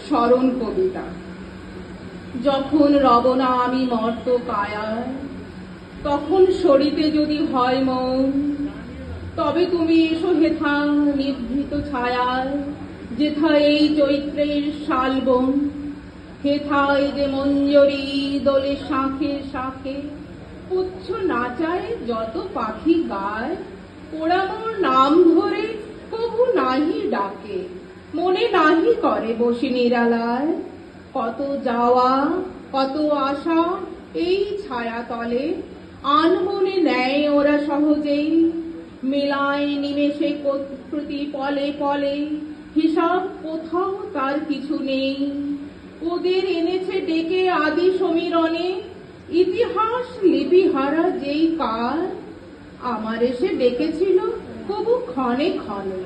স্মরণ কবিতা। যখন রবনা আমি মর্ত কায়ায়, তখন সরিতে যদি হয় মন, তবে তুমি এসো হেথা নিভৃত ছায়ায়, যেথা এই চৈত্রের শালবন। হেথায় যে মঞ্জরি দোলে শাঁখে শাঁখে, পুচ্ছ নাচায় যত পাখি গায়, ওরা মোর নাম ধরে কভু নাহি ডাকে, মনে নাহি করে বসে নিরালায়। কত যাওয়া কত আশা এই ছায়া তলে, আনমনে নেয় ওরা সহজেই, মেলায় নিমেষে প্রতি পলে পলে, হিসাব কোথাও তার কিছু নেই। ওদের এনেছে ডেকে আদি সমীরণে, ইতিহাস লিপিহারা যেই কার। আমার এসে ডেকেছিল কবু ক্ষণে ক্ষণে,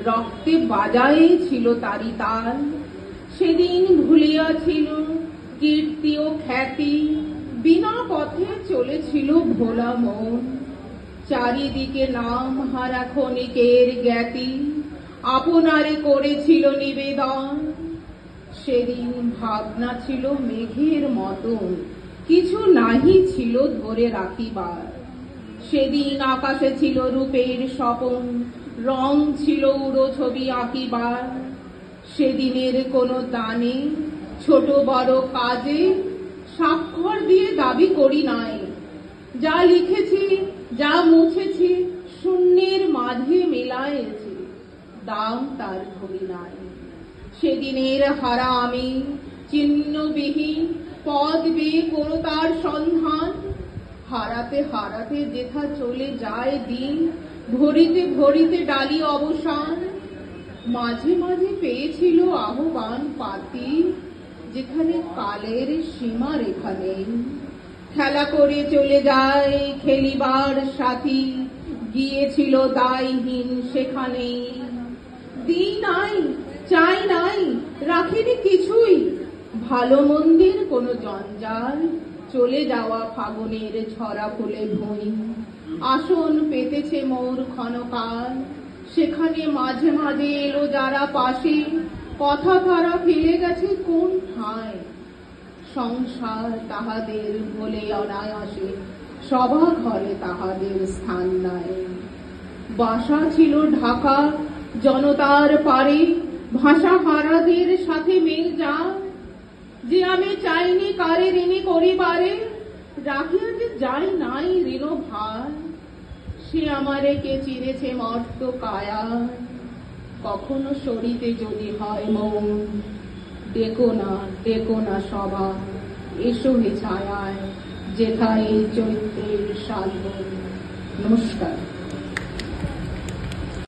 রক্তে বাজায়ে ছিল তারি তাল। সেদিন ভুলিয়াছিল কীর্তি ও খ্যাতি, বিনা পথে চলেছিল ভোলা মন। চারিদিকে নাম হারা ক্ষণিকের জ্ঞাতি, আপনারে করেছিল নিবেদন। সেদিন ভাবনা ছিল মেঘের মতন, কিছু নাহি ছিল ধরে রাখিবার। সেদিন আকাশে ছিল রূপের স্বপন, রং ছিল উড়ো ছবি আঁকিবার। সেদিনের কোনো দানে ছোট বড় কাজে স্বাক্ষর দিয়ে দাবি করি নাই। যা লিখেছি যা মুছেছি শূন্যের মাঝে মেলায়েছি, দাম তার ধরি নাই। সেদিনের হারা আমি চিহ্নবিহীন পদ বেয়ে কোনো তার সন্ধান। হারাতে হারাতে যেথা চলে যায় দিন, ভরিতে ভরিতে ডালি অবসান। মাঝে মাঝে পেয়েছিল আহ্বান পাতি, যেখানে কালের সীমা রেখা নেই। খেলা করে চলে যায় খেলিবার সাথী, গিয়েছিল দায়হীন সেখানে। দিই নাই চাই নাই রাখিনি কিছুই, ভালো মন্দির কোনো জঞ্জাল। চলে যাওয়া ফাগুনের ঝরা ফুলে ভুঁই, আসন পেতেছে মোর ক্ষণকাল। সেখানে মাঝে মাঝে এলো যারা পাশে, কথা তারা ফেলে গেছে কোন ঠাঁই। সংসার তাহাদের ভোলে অনায়াসে, সভা ঘরে তাহাদের স্থান নাই। বাসা ছিল ঢাকা জনতার পারে, ভাষা হারাদের সাথে মেল যা। যে আমি চাইনি কারে ঋণী করিবারে, রাখিয়া যে যাই নাই ঋণ ভার। সে আমারে কে চিরেছে মর্ত কায়া, কখনো সরিতে যদি হয় মন। ডেকো না সভা, এসো হে ছায়ায়, যেথায় এই চৈত্রের শালবন। নমস্কার।